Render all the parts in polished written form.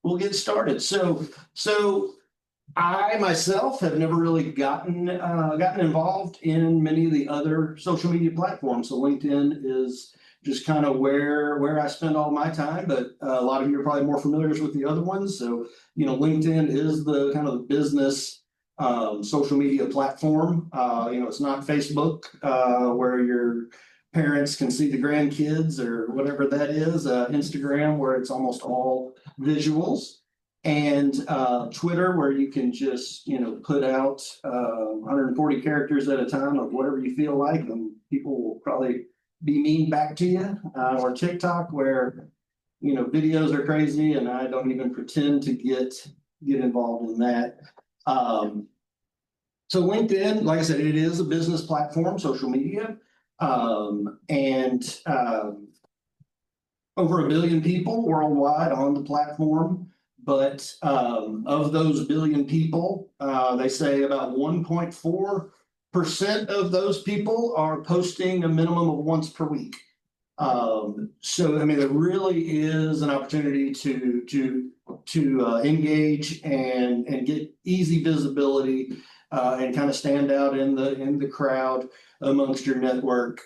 we'll get started. So I myself have never really gotten involved in many of the other social media platforms. So LinkedIn is just kind of where I spend all my time, but a lot of you are probably more familiar with the other ones. So, LinkedIn is the kind of the business social media platform. It's not Facebook, where your parents can see the grandkids or whatever that is. Instagram, where it's almost all visuals, and Twitter, where you can just put out 140 characters at a time of whatever you feel like, and people will probably be mean back to you. Or TikTok, where videos are crazy, and I don't even pretend to get involved in that. So LinkedIn, like I said, it is a business platform, social media, and over 1 billion people worldwide on the platform. But of those 1 billion people, they say about 1.4% of those people are posting a minimum of once per week. So I mean, there really is an opportunity to engage and get easy visibility, and kind of stand out in the crowd amongst your network,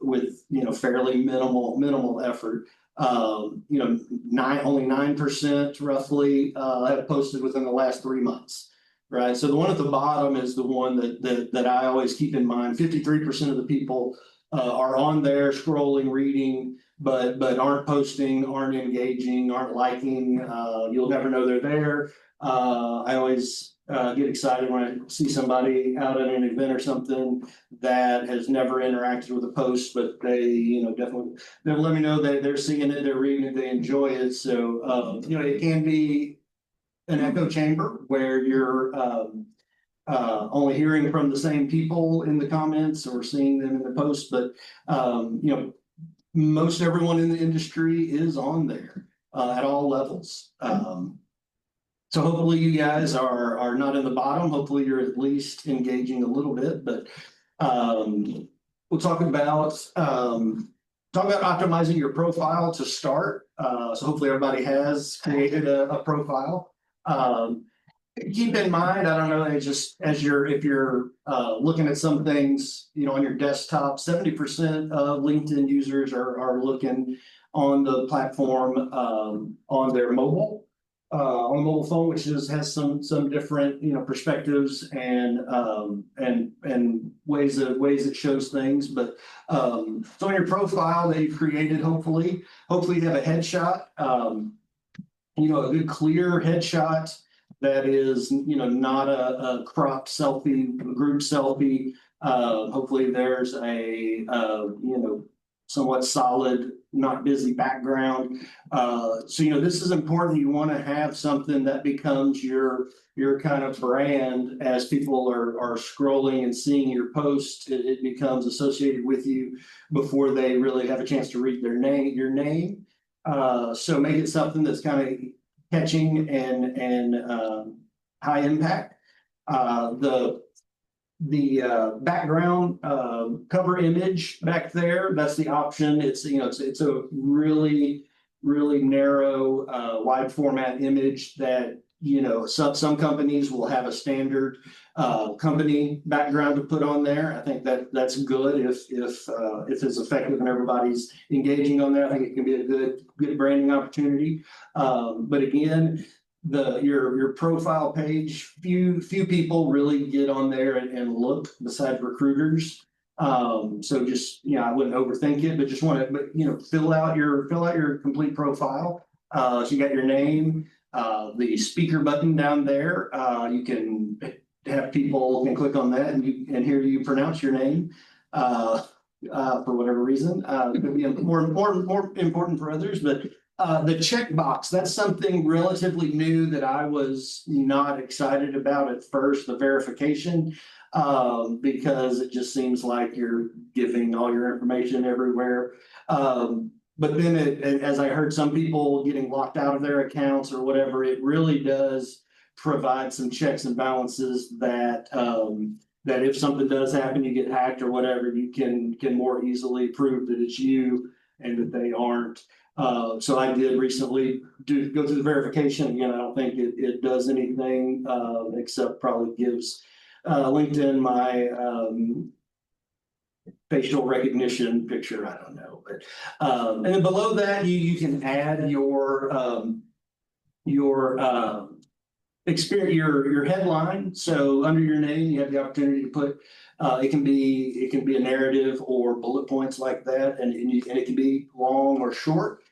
with fairly minimal effort. Only 9% roughly have posted within the last 3 months, right? So the one at the bottom is the one that I always keep in mind. 53% of the people are on there scrolling, reading, but aren't posting, aren't engaging, aren't liking. You'll never know they're there. I always get excited when I see somebody out at an event or something that has never interacted with a post, but they, definitely they'll let me know that they're seeing it, they're reading it, they enjoy it. So, it can be an echo chamber where you're only hearing from the same people in the comments or seeing them in the post, but most everyone in the industry is on there at all levels. So hopefully you guys are not in the bottom. Hopefully you're at least engaging a little bit, but we'll talk about optimizing your profile to start. So hopefully everybody has created a profile. Keep in mind, I don't know, if you're looking at some things, on your desktop, 70% of LinkedIn users are looking on the platform on their mobile. On the mobile phone, which has some different perspectives and ways it shows things. But so on your profile that you've created, hopefully you have a headshot, a good clear headshot that is not a cropped selfie, group selfie. Hopefully there's a somewhat solid, not busy background. So this is important. You want to have something that becomes your kind of brand. As people are scrolling and seeing your post, it becomes associated with you before they really have a chance to read your name. So make it something that's kind of catching and high impact. The background cover image back there, that's the option. It's a really narrow wide format image that some companies will have a standard company background to put on there. I think that's good if it's effective and everybody's engaging on there. I think it can be a good branding opportunity. But again, your profile page, few people really get on there and look besides recruiters. So just I wouldn't overthink it, but just want to fill out your complete profile. So you got your name, the speaker button down there. You can have people can click on that and hear you pronounce your name. For whatever reason, it could be more important for others, but the checkbox, that's something relatively new that I was not excited about at first, the verification, because it just seems like you're giving all your information everywhere. But then as I heard some people getting locked out of their accounts or whatever, it really does provide some checks and balances that if something does happen, you get hacked or whatever, you can more easily prove that it's you and that they aren't So I did recently go through the verification. Again, I don't think it does anything, except probably gives, LinkedIn my, facial recognition picture. I don't know, but, and then below that, you can add your, experience, your headline. So under your name, you have the opportunity to put, it can be a narrative or bullet points like that, and it can be long or short.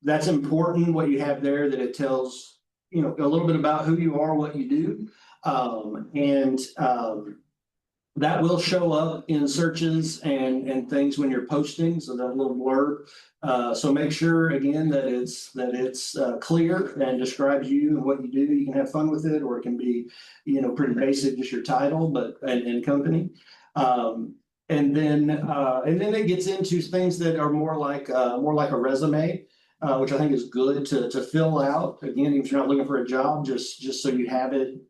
That's important, what you have there, that it tells, a little bit about who you are, what you do. And that will show up in searches and things when you're posting, so that little blurb. So make sure again that it's clear and describes you and what you do. You can have fun with it, or it can be, pretty basic, just your title, but and company. And then it gets into things that are more like a resume, which I think is good to fill out. Again, if you're not looking for a job, just so you have it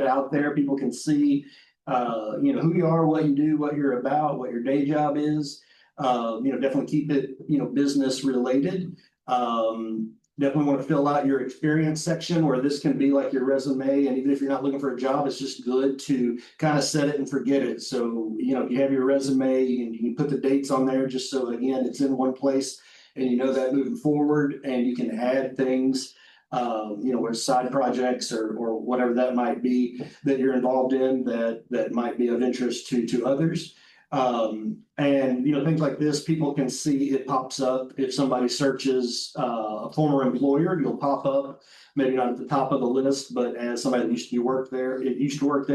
out there, people can see, who you are, what you do, what you're about, what your day job is. Definitely keep it, business related. Definitely want to fill out your experience section, where this can be like your resume. And even if you're not looking for a job, it's just good to kind of set it and forget it. So, if you have your resume, you can put the dates on there, just so again, it's in one place and that moving forward, and you can add things, where side projects or whatever that might be that you're involved in that might be of interest to others. And things like this, people can see it pops up. If somebody searches a former employer, you'll pop up, maybe not at the top of the list, but as somebody that used to work there,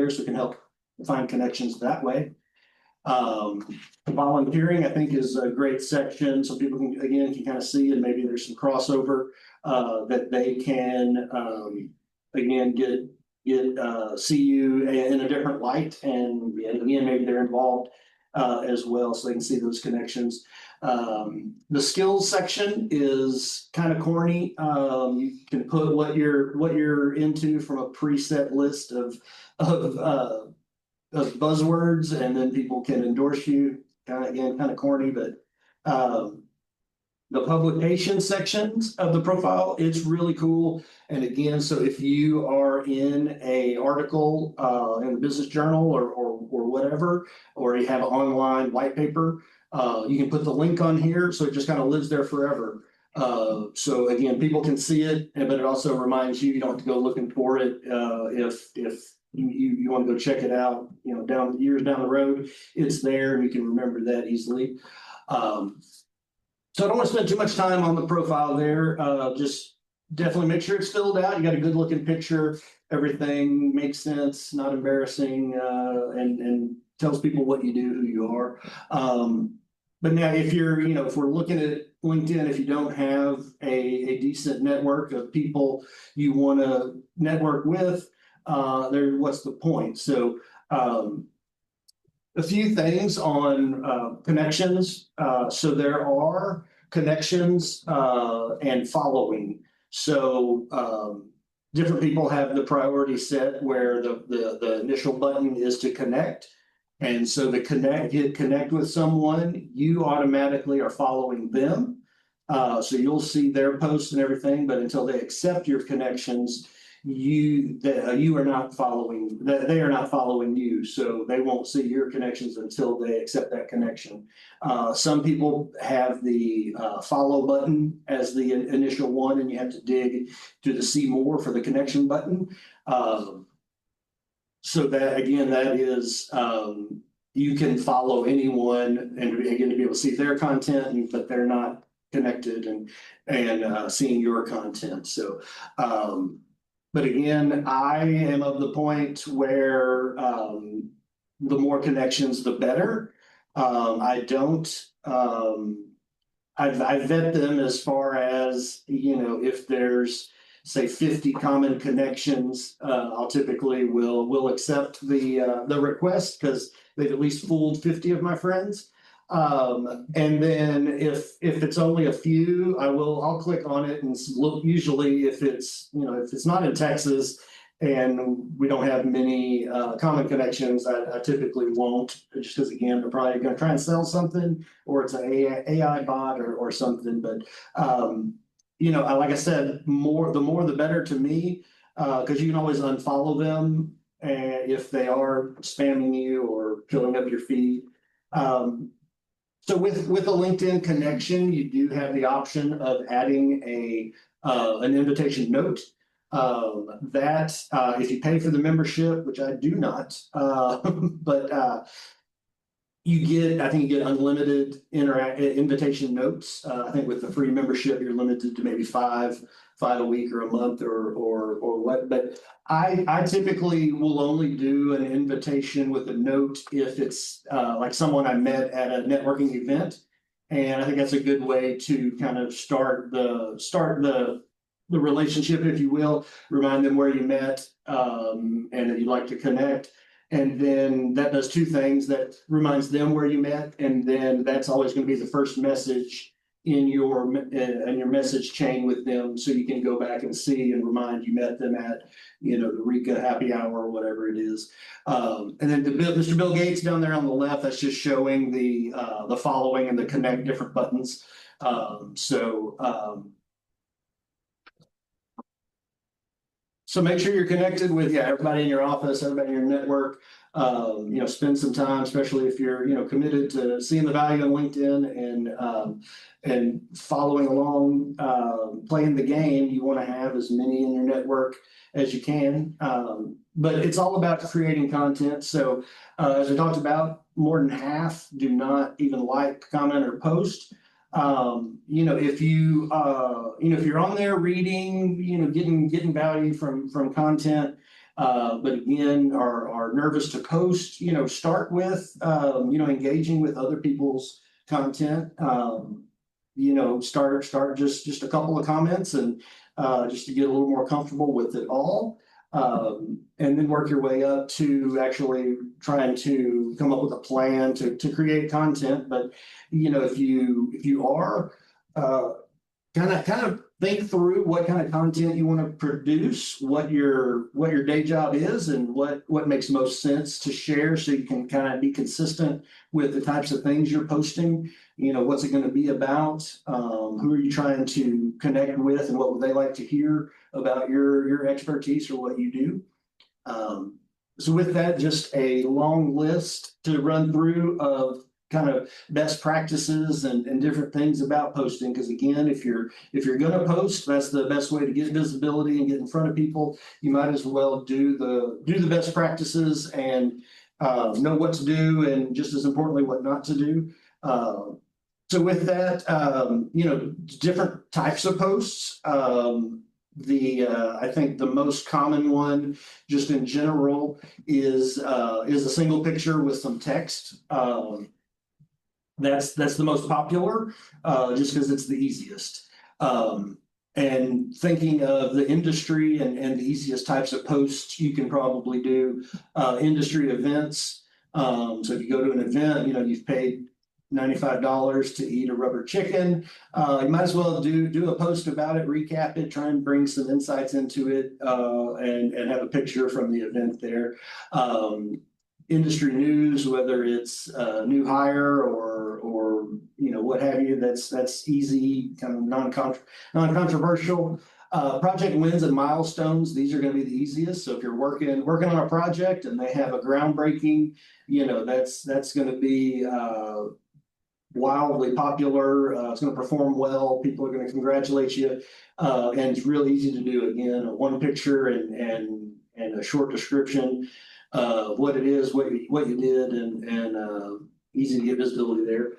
so it can help find connections that way. Volunteering, I think, is a great section, so people can kind of see, and maybe there's some crossover that they can again get see you in a different light, and again, maybe they're involved as well, so they can see those connections. The skills section is kind of corny. You can put what you're into from a preset list of buzzwords, and then people can endorse you. Kind of corny, but the publication sections of the profile, it's really cool. And again, so if you are in a article in the business journal or whatever, or you have an online white paper, you can put the link on here, so it just kind of lives there forever. So again, people can see it, but it also reminds you don't have to go looking for it if you want to go check it out, years down the road, it's there and you can remember that easily. So I don't want to spend too much time on the profile there. Just definitely make sure it's filled out. You got a good looking picture. Everything makes sense, not embarrassing, and tells people what you do, who you are. But now if you're, if we're looking at LinkedIn, if you don't have a decent network of people you want to network with, what's the point? So a few things on connections. So there are connections and following. So different people have the priority set where the initial button is to connect. And so hit connect with someone, you automatically are following them. So you'll see their posts and everything, but until they accept your connections, you are not following, they are not following you, so they won't see your connections until they accept that connection. Some people have the follow button as the initial one, and you have to dig to the see more for the connection button. So that again, that is you can follow anyone and again to be able to see their content, but they're not connected and seeing your content. So but again, I am of the point where the more connections, the better. I don't, I vet them as far as, if there's, say, 50 common connections, I'll typically will accept the request because they've at least fooled 50 of my friends. And then if it's only a few, I'll click on it and look. Usually if it's not in Texas and we don't have many common connections, I typically won't, just because again, they're probably going to try and sell something, or it's an AI bot or something. But like I said, the more the better to me, because you can always unfollow them if they are spamming you or filling up your feed. So with a LinkedIn connection, you do have the option of adding an invitation note. That if you pay for the membership, which I do not, but I think you get unlimited invitation notes. I think with the free membership, you're limited to maybe five a week or a month or what. But I typically will only do an invitation with a note if it's like someone I met at a networking event. And I think that's a good way to kind of start the relationship, if you will, remind them where you met, and that you'd like to connect. And then that does two things. That reminds them where you met, and then that's always going to be the first message in your message chain with them, so you can go back and see and remind you met them at the Rika happy hour or whatever it is. And then Mr. Bill Gates down there on the left, that's just showing the following and the connect different buttons. So make sure you're connected with everybody in your office, everybody in your network. Spend some time, especially if you're committed to seeing the value on LinkedIn and following along, playing the game. You want to have as many in your network as you can. But it's all about creating content. So as I talked about, more than half do not even like, comment, or post. If you're on there reading, getting value from content, but again, are nervous to post, start with, engaging with other people's content. Start just a couple of comments and just to get a little more comfortable with it all. And then work your way up to actually trying to come up with a plan to create content. But if you are kind of think through what kind of content you want to produce, what your day job is, and what makes most sense to share, so you can kind of be consistent with the types of things you're posting. What's it going to be about? Who are you trying to connect with, and what would they like to hear about your expertise or what you do? So with that, just a long list to run through of kind of best practices and different things about posting. Because again, if you're going to post, that's the best way to get visibility and get in front of people. You might as well do the best practices and know what to do, and just as importantly, what not to do. So with that, different types of posts. I think the most common one, just in general, is a single picture with some text. That's the most popular, just because it's the easiest. And thinking of the industry and the easiest types of posts you can probably do, industry events. So if you go to an event, you've paid $95 to eat a rubber chicken. You might as well do a post about it, recap it, try and bring some insights into it, and have a picture from the event there. Industry news, whether it's a new hire or what have you, that's easy, kind of non-controversial. Project wins and milestones, these are going to be the easiest. So if you're working on a project and they have a groundbreaking, that's going to be wildly popular. It's going to perform well. People are going to congratulate you, and it's really easy to do. Again, one picture and a short description of what it is, what you did, and easy to get visibility there.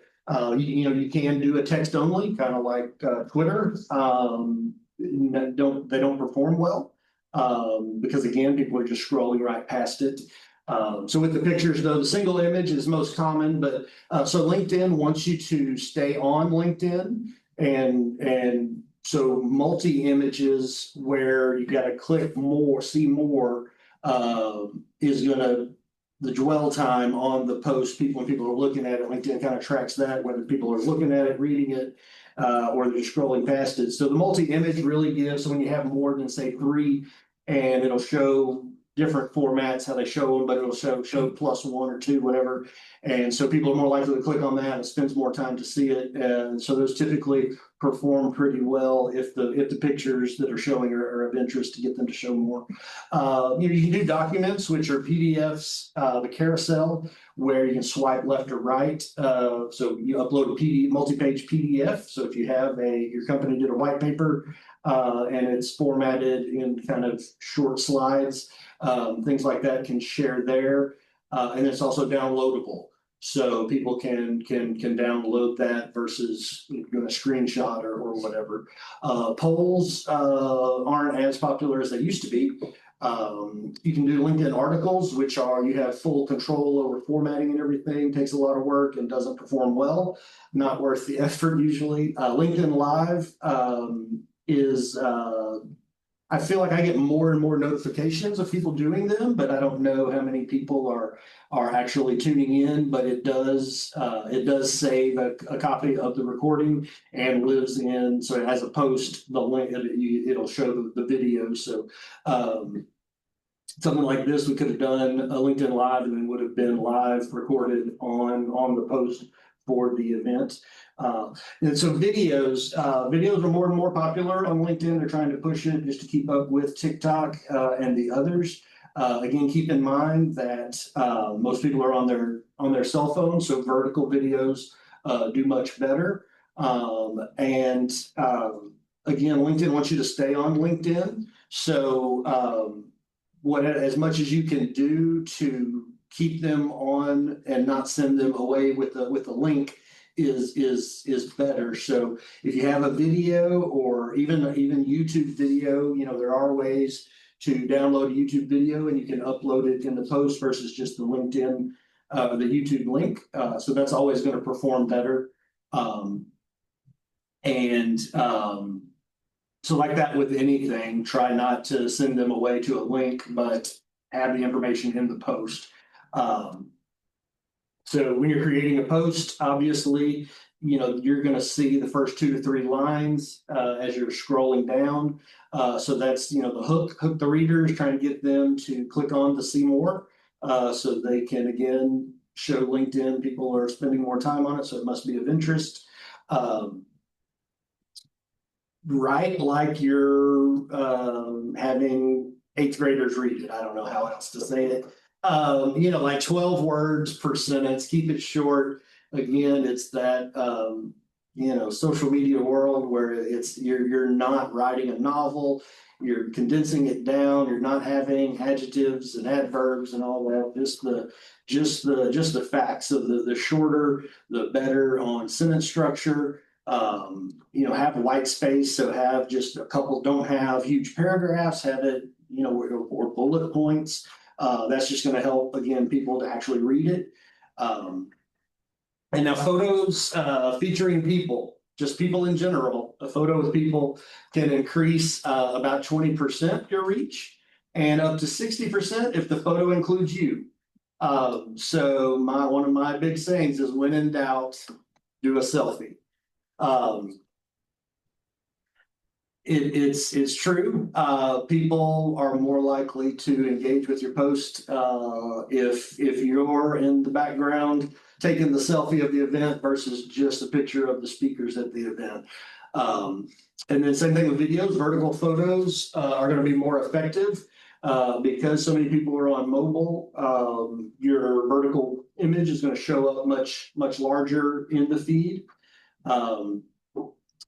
You can do a text only, kind of like Twitter. They don't perform well, because again, people are just scrolling right past it. So with the pictures, though, the single image is most common, but so LinkedIn wants you to stay on LinkedIn, and so multi-images where you got to click more, see more, is the dwell time on the post. When people are looking at it, LinkedIn kind of tracks that, whether people are looking at it, reading it, or they're scrolling past it. So the multi-image really gives, so when you have more than say three and it'll show different formats, how they show them, but it'll show +1 or 2, whatever. And so people are more likely to click on that and spends more time to see it. And so those typically perform pretty well if the pictures that are showing are of interest to get them to show more. You can do documents, which are PDFs, the carousel, where you can swipe left or right. So you upload a multi-page PDF. So if you have your company did a white paper and it's formatted in kind of short slides, things like that can share there. And it's also downloadable. So people can download that versus doing a screenshot or whatever. Polls aren't as popular as they used to be. You can do LinkedIn articles, which you have full control over formatting and everything. Takes a lot of work and doesn't perform well. Not worth the effort usually. LinkedIn Live is I feel like I get more and more notifications of people doing them, but I don't know how many people are actually tuning in. But it does save a copy of the recording and lives in, so it has a post, the link, it'll show the video. So something like this, we could have done a LinkedIn Live and then would have been live recorded on the post for the event. And so videos are more and more popular on LinkedIn. They're trying to push it just to keep up with TikTok and the others. Again, keep in mind that most people are on their cell phone, so vertical videos do much better. Again, LinkedIn wants you to stay on LinkedIn. So as much as you can do to keep them on and not send them away with the link is better. So if you have a video or even YouTube video, there are ways to download a YouTube video and you can upload it in the post versus just the LinkedIn, the YouTube link. So that's always going to perform better. So like that with anything, try not to send them away to a link, but have the information in the post. So when you're creating a post, obviously, you're going to see the first 2 to 3 lines as you're scrolling down. So that's, the hook the readers, trying to get them to click on to see more. So they can, again, show LinkedIn people are spending more time on it, so it must be of interest. Write like you're having 8th graders read it. I don't know how else to say it. Like 12 words per sentence, keep it short. Again, it's that, social media world where you're not writing a novel, you're condensing it down, you're not having adjectives and adverbs and all that, just the facts. So the shorter, the better on sentence structure. Have white space, so have just a couple, don't have huge paragraphs, have it, or bullet points. That's just going to help, again, people to actually read it. And now photos featuring people, just people in general. A photo with people can increase about 20% your reach and up to 60% if the photo includes you. So one of my big sayings is, when in doubt, do a selfie. It's true. People are more likely to engage with your post if you're in the background taking the selfie of the event versus just a picture of the speakers at the event. And then same thing with videos. Vertical photos are going to be more effective because so many people are on mobile. Your vertical image is going to show up much larger in the feed. And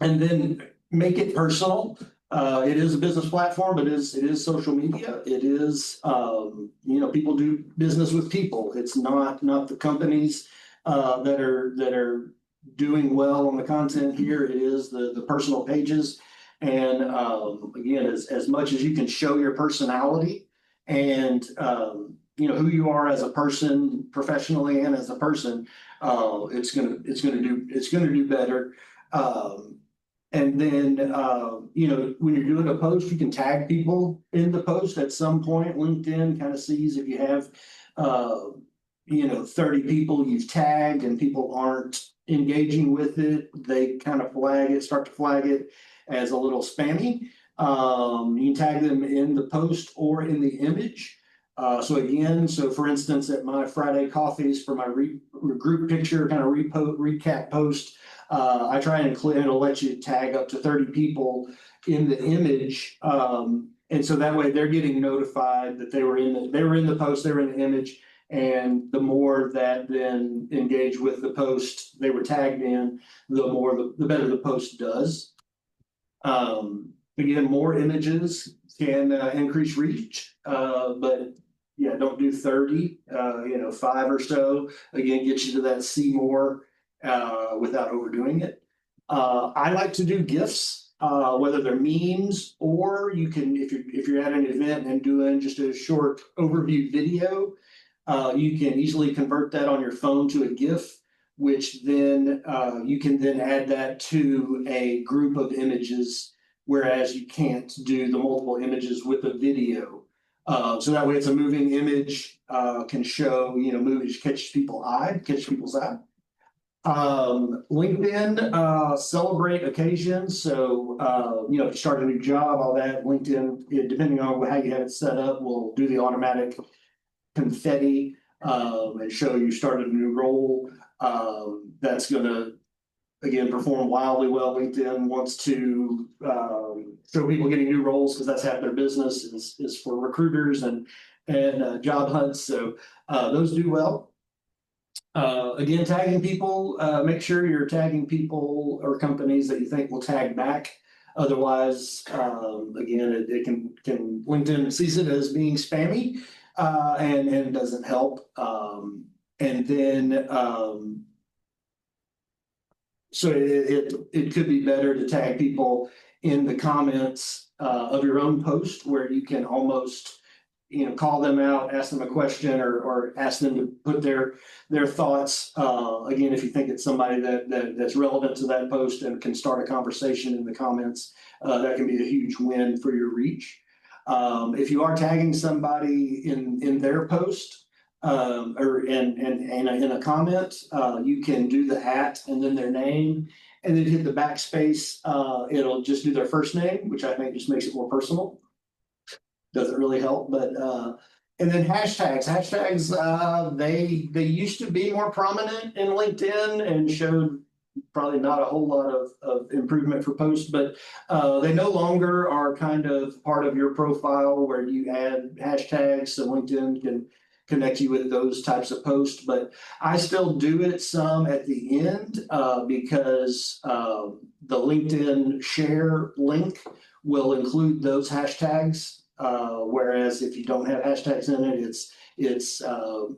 then make it personal. It is a business platform, but it is social media. It is, people do business with people. It's not the companies that are doing well on the content here. It is the personal pages. And again, as much as you can show your personality and who you are as a person, professionally and as a person, it's gonna do better. And then, when you're doing a post, you can tag people in the post at some point. LinkedIn kind of sees if you have, 30 people you've tagged and people aren't engaging with it, they kind of start to flag it as a little spammy. You can tag them in the post or in the image. So for instance, at my Friday coffees for my group picture kind of recap post, I try and include, it'll let you tag up to 30 people in the image. And so that way they're getting notified that they were in the post, they were in the image. And the more that then engage with the post they were tagged in, the better the post does. Again, more images can increase reach, but yeah, don't do 30, 5 or so. Again, get you to that see more without overdoing it. I like to do GIFs, whether they're memes or you can, if you're at an event and doing just a short overview video, you can easily convert that on your phone to a GIF, which then you can then add that to a group of images, whereas you can't do the multiple images with a video. So that way it's a moving image, can show, movies catch people's eye. LinkedIn, celebrate occasions. So, if you start a new job, all that, LinkedIn, depending on how you have it set up, will do the automatic confetti and show you started a new role. That's going to, again, perform wildly well. LinkedIn wants to show people getting new roles because that's half their business is for recruiters and job hunts. So those do well. Again, tagging people, make sure you're tagging people or companies that you think will tag back. Otherwise, again, it can LinkedIn sees it as being spammy and it doesn't help. And then so it could be better to tag people in the comments of your own post where you can almost call them out, ask them a question, or ask them to put their thoughts. Again, if you think it's somebody that's relevant to that post and can start a conversation in the comments, that can be a huge win for your reach. If you are tagging somebody in their post or in a comment, you can do the @ and then their name, and then hit the backspace. It'll just do their first name, which I think just makes it more personal. Doesn't really help, but and then hashtags, they used to be more prominent in LinkedIn and showed probably not a whole lot of improvement for posts, but they no longer are kind of part of your profile where you add hashtags, so LinkedIn can connect you with those types of posts. But I still do it some at the end because the LinkedIn share link will include those hashtags. Whereas if you don't have hashtags in it, it's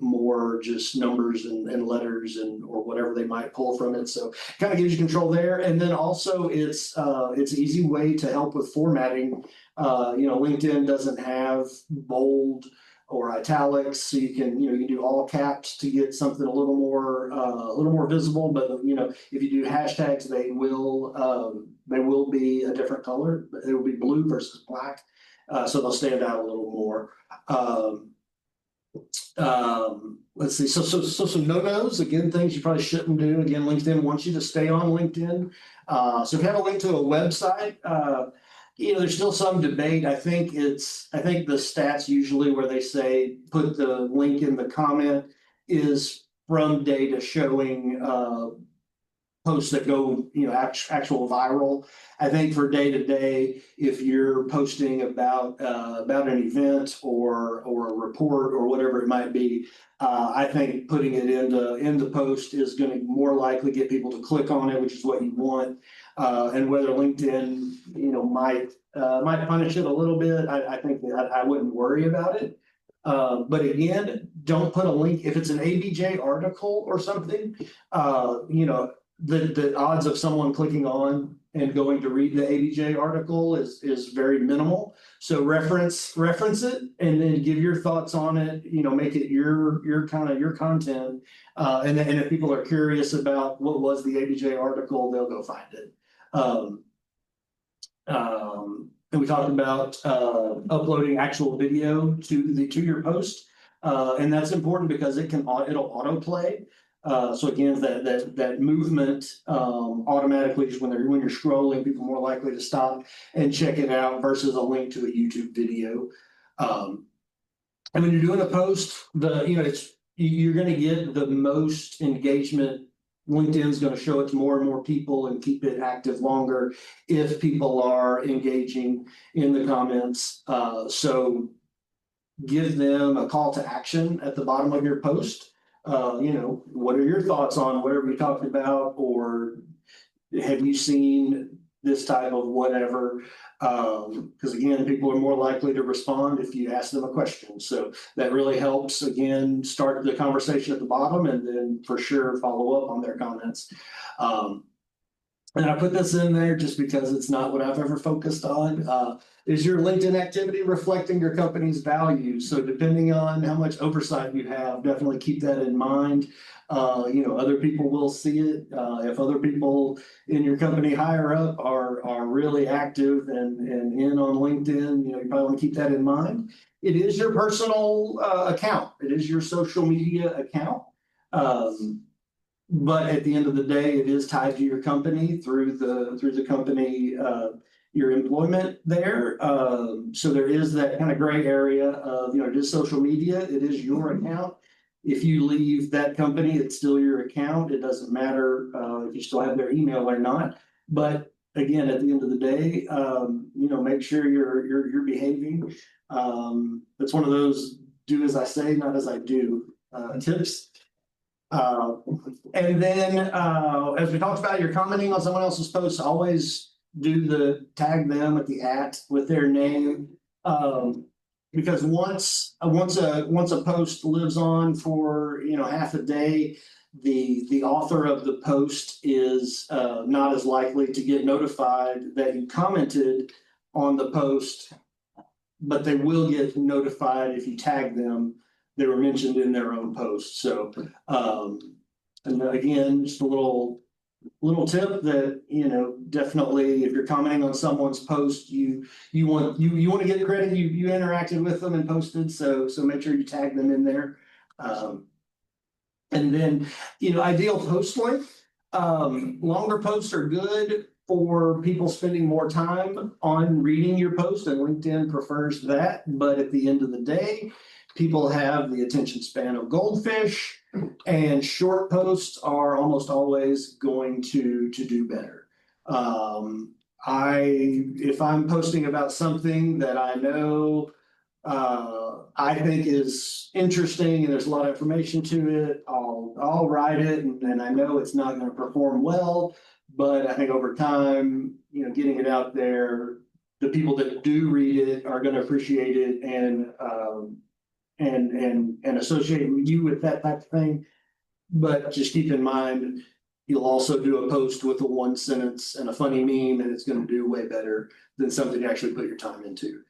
more just numbers and letters or whatever they might pull from it. So kind of gives you control there. And then also it's an easy way to help with formatting. LinkedIn doesn't have bold or italics, so you can do all caps to get something a little more visible. But if you do hashtags, they will be a different color. It will be blue versus black. So they'll stand out a little more. Let's see. So some no-nos, again, things you probably shouldn't do. Again, LinkedIn wants you to stay on LinkedIn. So if you have a link to a website, there's still some debate. I think the stats usually where they say put the link in the comment is from data showing posts that go, actual viral. I think for day to day, if you're posting about an event or a report or whatever it might be, I think putting it in the post is going to more likely get people to click on it, which is what you want. And whether LinkedIn, might punish it a little bit, I think that I wouldn't worry about it. But again, don't put a link if it's an ABJ article or something. The odds of someone clicking on and going to read the ABJ article is very minimal. So reference it and then give your thoughts on it. Make it your kind of your content. And if people are curious about what was the ABJ article, they'll go find it. And we talked about uploading actual video to your post, and that's important because it'll autoplay. So again, that movement automatically is when you're scrolling, people are more likely to stop and check it out versus a link to a YouTube video. And when you're doing a post, you're going to get the most engagement. LinkedIn's going to show it to more and more people and keep it active longer if people are engaging in the comments. So give them a call to action at the bottom of your post. What are your thoughts on whatever we talked about, or have you seen this type of whatever? Because again, people are more likely to respond if you ask them a question. So that really helps, again, start the conversation at the bottom and then for sure follow up on their comments. And I put this in there just because it's not what I've ever focused on. Is your LinkedIn activity reflecting your company's values? So depending on how much oversight you have, definitely keep that in mind. Other people will see it. If other people in your company higher up are really active and in on LinkedIn, you probably want to keep that in mind. It is your personal account. It is your social media account. But at the end of the day, it is tied to your company through the company, your employment there. So there is that kind of gray area of, it is social media, it is your account. If you leave that company, it's still your account. It doesn't matter if you still have their email or not. But again, at the end of the day, make sure you're behaving. It's one of those do as I say, not as I do tips. And then, as we talked about, you're commenting on someone else's post, always do the tag them at the @ with their name. Because once a post lives on for, half a day, the author of the post is not as likely to get notified that you commented on the post, but they will get notified if you tag them. They were mentioned in their own post. So, and again, just a little tip that, definitely if you're commenting on someone's post, you want to get credit. You interacted with them and posted. So make sure you tag them in there. And then, ideal post length. Longer posts are good for people spending more time on reading your post, and LinkedIn prefers that. But at the end of the day, people have the attention span of goldfish, and short posts are almost always going to do better. If I'm posting about something that I know I think is interesting and there's a lot of information to it, I'll write it, and I know it's not going to perform well, but I think over time, getting it out there, the people that do read it are going to appreciate it and associate you with that type of thing. But just keep in mind, you'll also do a post with a one sentence and a funny meme, and it's going to do way better than something you actually put your time into.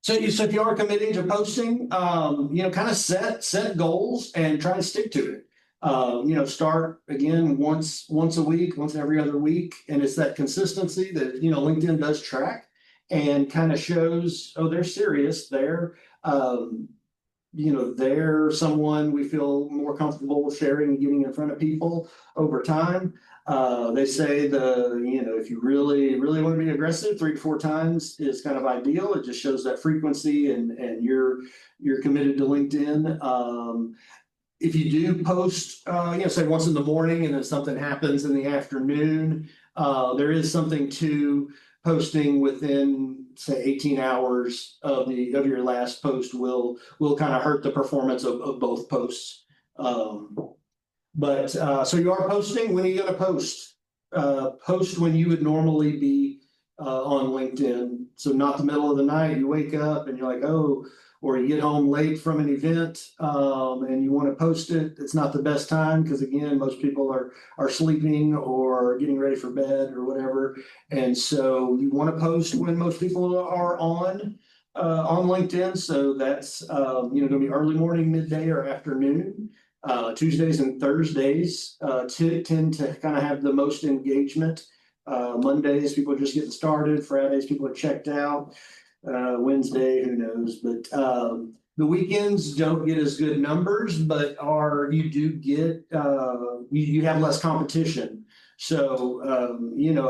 So if you are committing to posting, kind of set goals and try to stick to it. Start again once a week, once every other week, and it's that consistency that LinkedIn does track and kind of shows, oh, they're serious. They're someone we feel more comfortable sharing and getting in front of people over time. They say if you really want to be aggressive, 3 to 4 times is kind of ideal. It just shows that frequency and you're committed to LinkedIn. If you do post, say once in the morning and then something happens in the afternoon, there is something to posting within, say, 18 hours of your last post will kind of hurt the performance of both posts. But so you are posting. When are you going to post? Post when you would normally be on LinkedIn. So not the middle of the night. You wake up and you're like, oh, or you get home late from an event and you want to post it. It's not the best time because, again, most people are sleeping or getting ready for bed or whatever. And so you want to post when most people are on LinkedIn. So that's going to be early morning, midday, or afternoon. Tuesdays and Thursdays tend to kind of have the most engagement. Mondays, people are just getting started. Fridays, people are checked out. Wednesday, who knows? But The weekends don't get as good numbers, but you do get, you have less competition. So,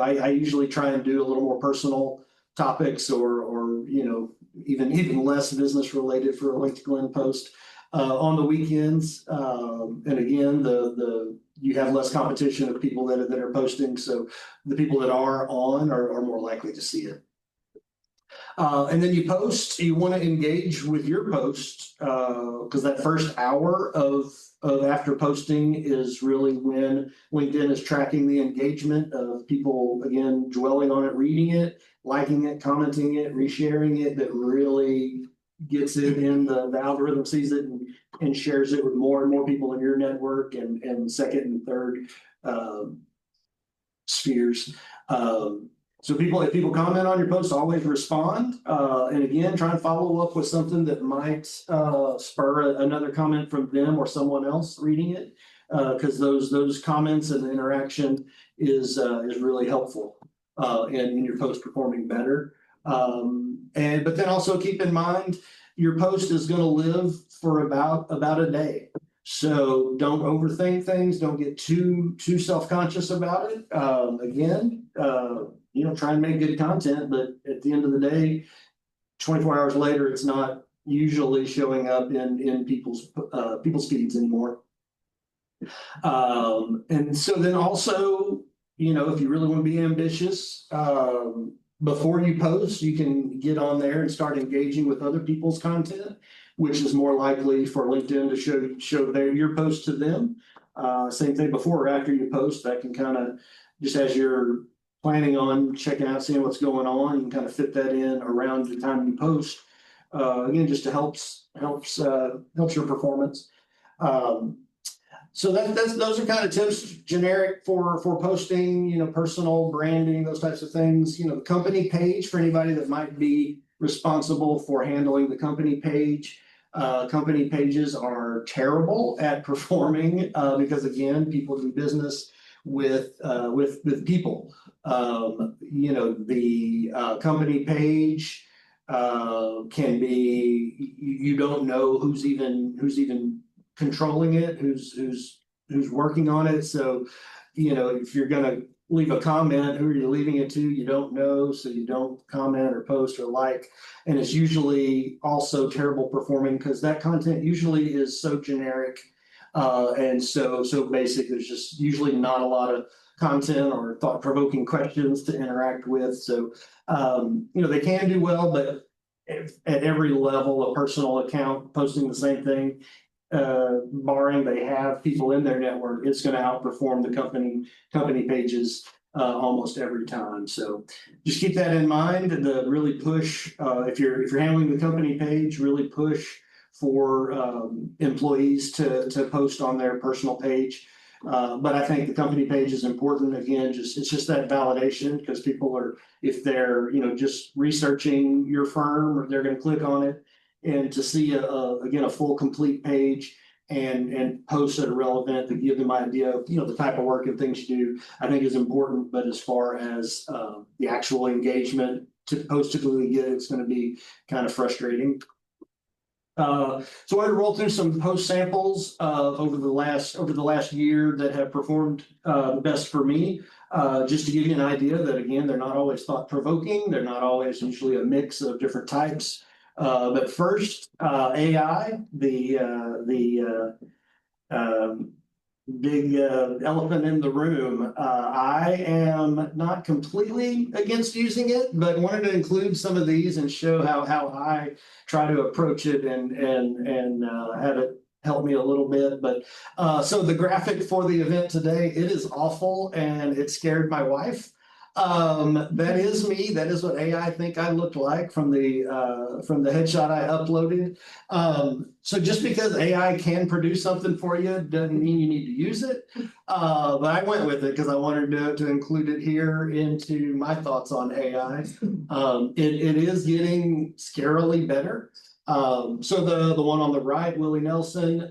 I usually try and do a little more personal topics or, even less business related for a LinkedGlenn post, on the weekends. And again, you have less competition of people that are posting. So the people that are on are more likely to see it. And then you want to engage with your post, because that first hour of after posting is really when LinkedIn is tracking the engagement of people, again, dwelling on it, reading it, liking it, commenting it, resharing it, that really gets it in the algorithm, sees it and shares it with more and more people in your network and second and third spheres. So if people comment on your post, always respond. And again, try and follow up with something that might spur another comment from them or someone else reading it, because those comments and the interaction is really helpful in your post performing better. But then also keep in mind your post is going to live for about a day. So don't overthink things. Don't get too self-conscious about it. Again, try and make good content, but at the end of the day, 24 hours later, it's not usually showing up in people's feeds anymore. And so then also, if you really want to be ambitious, before you post, you can get on there and start engaging with other people's content, which is more likely for LinkedIn to show your post to them. Same thing before or after you post, that can kind of, just as you're planning on checking out, seeing what's going on, you can kind of fit that in around the time you post. Again, just to helps your performance. So those are kind of tips, generic for posting, personal branding, those types of things. The company page, for anybody that might be responsible for handling the company page. Company pages are terrible at performing, because again, people do business with people. The company page can be, you don't know who's even controlling it, who's working on it. So, if you're gonna leave a comment, who are you leaving it to? You don't know, so you don't comment or post or like. And it's usually also terrible performing because that content usually is so generic, and so basic. There's just usually not a lot of content or thought-provoking questions to interact with. So, they can do well, but at every level, a personal account posting the same thing, barring they have people in their network, it's going to outperform the company pages almost every time. So just keep that in mind, and really push, if you're handling the company page, really push for employees to post on their personal page. But I think the company page is important. Again, it's just that validation, because people are, if they're just researching your firm, they're going to click on it, and to see again a full complete page and posts that are relevant to give them an idea of the type of work and things you do, I think is important. But as far as the actual engagement to post typically get, it's going to be kind of frustrating. So I want to roll through some post samples over the last year that have performed best for me, just to give you an idea that, again, they're not always thought-provoking. They're not always, usually a mix of different types. But first, AI, the big elephant in the room. I am not completely against using it, but wanted to include some of these and show how I try to approach it and have it help me a little bit. But so the graphic for the event today, it is awful and it scared my wife. That is me. That is what AI think I look like from the headshot I uploaded. So just because AI can produce something for you doesn't mean you need to use it. But I went with it because I wanted to include it here into my thoughts on AI. It is getting scarily better. So the one on the right, Willie Nelson,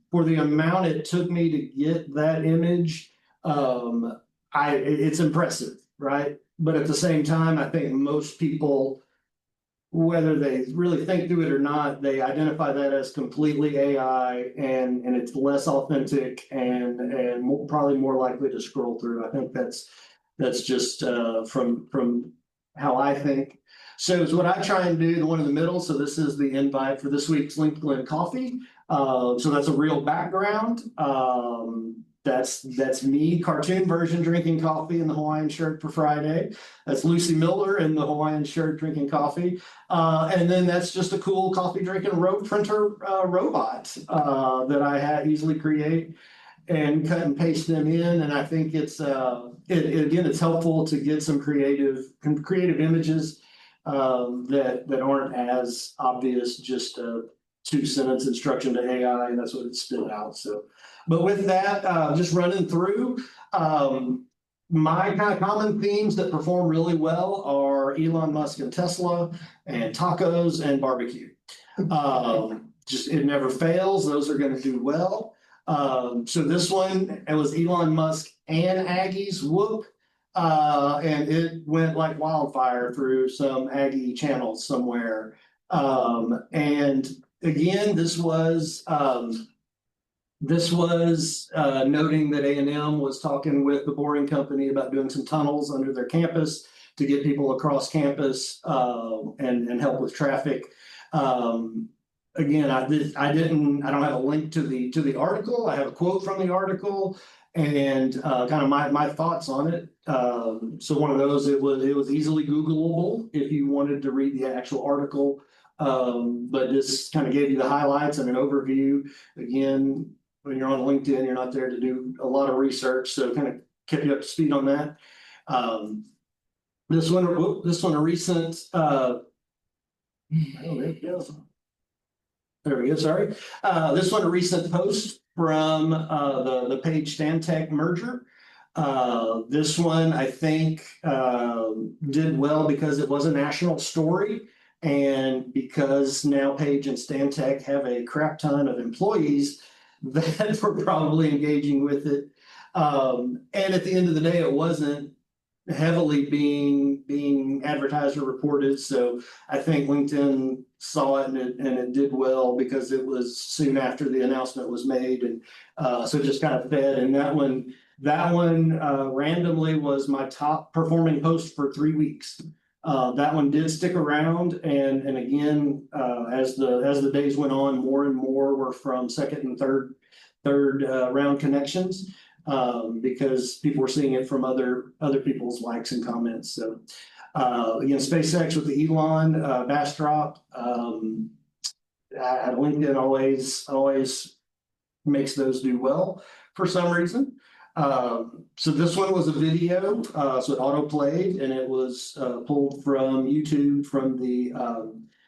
for the amount it took me to get that image, it's impressive, right? But at the same time, I think most people whether they really think through it or not, they identify that as completely AI and it's less authentic and probably more likely to scroll through. I think that's just from how I think. So it's what I try and do, the one in the middle. So this is the invite for this week's LinkedGlenn coffee. So that's a real background. That's me, cartoon version, drinking coffee in the Hawaiian shirt for Friday. That's Lucy Miller in the Hawaiian shirt drinking coffee. And then that's just a cool coffee drinking rope printer robot that I had easily create and cut and paste them in. And I think it's again, it's helpful to get some creative images that aren't as obvious, just a 2-sentence instruction to AI, and that's what it spit out. So, but with that, just running through, my kind of common themes that perform really well are Elon Musk and Tesla, and tacos and barbecue. Just it never fails; those are going to do well. So this one, it was Elon Musk and Aggie's whoop. And it went like wildfire through some Aggie channels somewhere. And again, this was noting that A&M was talking with the Boring Company about doing some tunnels under their campus to get people across campus and help with traffic. Again, I don't have a link to the article. I have a quote from the article and kind of my thoughts on it. So one of those, it was easily Googleable if you wanted to read the actual article. But this kind of gave you the highlights and an overview. Again, when you're on LinkedIn, you're not there to do a lot of research, so kind of kept you up to speed on that. This one a recent. Oh, there we go. There we go. Sorry. This one a recent post from the Page Stantec merger. This one I think did well because it was a national story, and because now Page and Stantec have a crap ton of employees that were probably engaging with it. And at the end of the day, it wasn't heavily being advertised or reported. So I think LinkedIn saw it and it did well because it was soon after the announcement was made. And so it just kind of fed. And that one randomly was my top performing post for 3 weeks. That one did stick around, and again, as the days went on, more and more were from second and third round connections, because people were seeing it from other people's likes and comments. So again, SpaceX with the Elon backdrop, LinkedIn always makes those do well for some reason. So this one was a video, so it auto played, and it was pulled from YouTube from the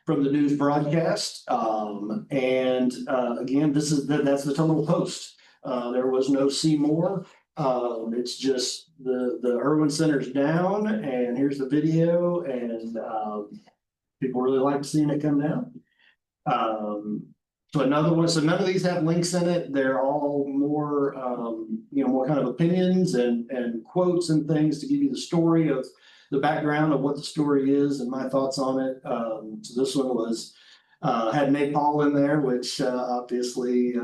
news broadcast. And again, that's the total post. There was no see more. It's just the Irwin Center's down, and here's the video, and people really like seeing it come down. So another one. So none of these have links in it. They're all more, more kind of opinions and quotes and things to give you the story of the background of what the story is and my thoughts on it. So this one was had Nate Paul in there, which obviously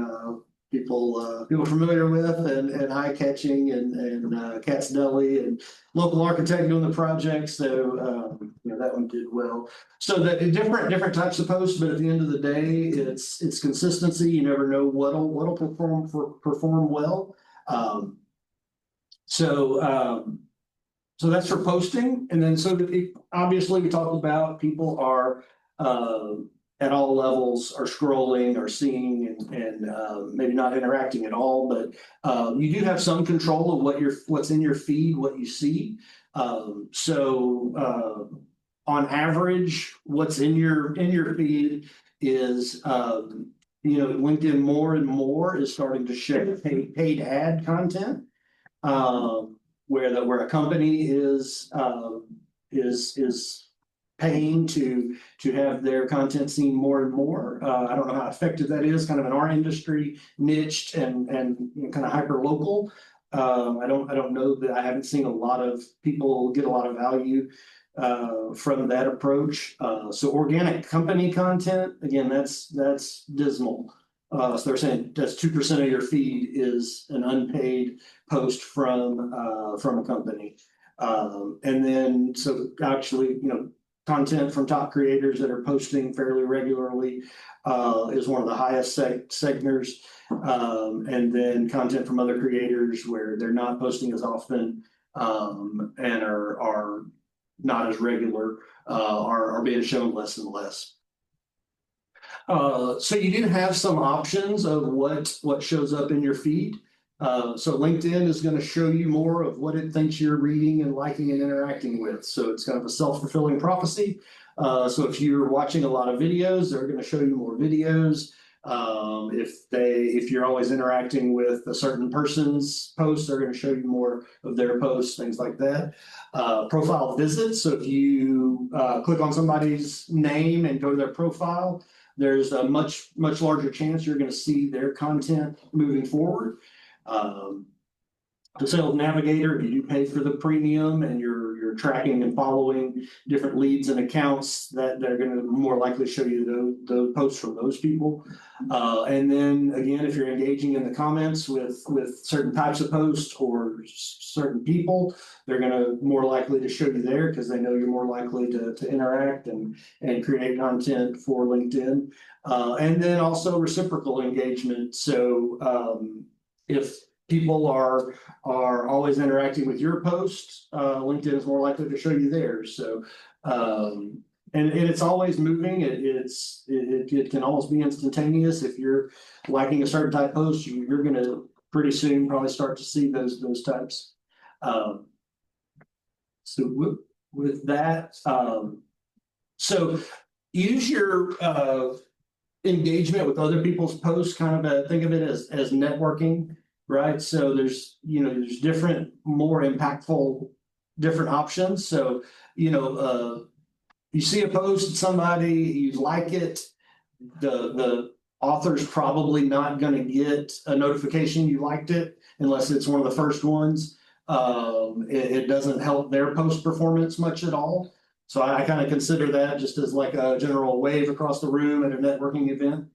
people familiar with, and eye catching, and Cat's Deli and local architect doing the project. So that one did well. So that different types of posts, but at the end of the day, it's consistency. You never know what'll perform well. So that's for posting, and then obviously we talked about people are at all levels are scrolling or seeing and maybe not interacting at all, but you do have some control of what's in your feed, what you see. On average, what's in your feed is LinkedIn more and more is starting to show paid ad content, where a company is paying to have their content seen more and more. I don't know how effective that is, kind of in our industry, niched and kind of hyper local. I don't know that I haven't seen a lot of people get a lot of value from that approach. So organic company content, again, that's dismal. So they're saying that's 2% of your feed is an unpaid post from a company. And then so actually, content from top creators that are posting fairly regularly is one of the highest segments. And then content from other creators where they're not posting as often and are not as regular are being shown less and less. So you do have some options of what shows up in your feed. So LinkedIn is going to show you more of what it thinks you're reading and liking and interacting with. So it's kind of a self-fulfilling prophecy. So if you're watching a lot of videos, they're going to show you more videos. If you're always interacting with a certain person's posts, they're going to show you more of their posts, things like that. Profile visits. So if you click on somebody's name and go to their profile, there's a much larger chance you're going to see their content moving forward. The Sales Navigator, if you do pay for the premium and you're tracking and following different leads and accounts, that they're going to more likely show you those posts from those people. And then again, if you're engaging in the comments with certain types of posts or certain people, they're going to more likely to show you there because they know you're more likely to interact and create content for LinkedIn. And then also reciprocal engagement. So if people are always interacting with your posts, LinkedIn is more likely to show you theirs. So, and it's always moving. It can almost be instantaneous. If you're liking a certain type post, you're going to pretty soon probably start to see those types. So with that, so use your engagement with other people's posts, kind of think of it as networking. Right. So there's different, more impactful, different options. So, you see a post, somebody, you like it, the author's probably not going to get a notification you liked it unless it's one of the first ones. It doesn't help their post performance much at all. So I kind of consider that just as like a general wave across the room at a networking event.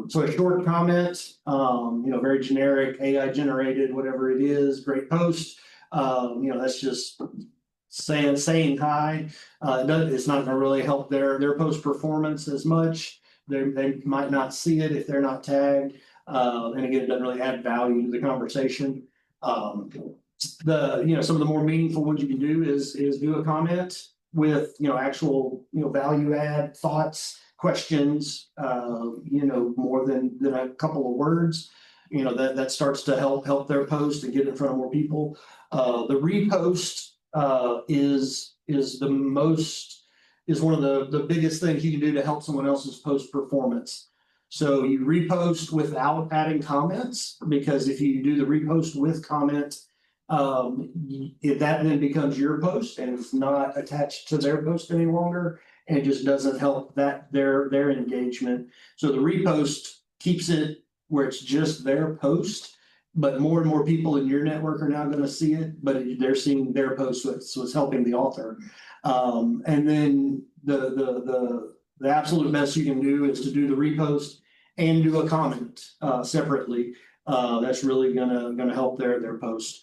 So a short comment, very generic, AI generated, whatever it is, great post. That's just saying hi. It's not going to really help their post performance as much. They might not see it if they're not tagged. And again, it doesn't really add value to the conversation. Some of the more meaningful ones you can do is do a comment with, actual, value add thoughts, questions, more than a couple of words, that starts to help their post and get in front of more people. The repost is one of the biggest things you can do to help someone else's post performance. So you repost without adding comments, because if you do the repost with comments, that then becomes your post and it's not attached to their post any longer. And it just doesn't help their engagement. So the repost keeps it where it's just their post, but more and more people in your network are now going to see it, but they're seeing their post, so it's helping the author. And then the absolute best you can do is to do the repost and do a comment separately. That's really gonna help their post.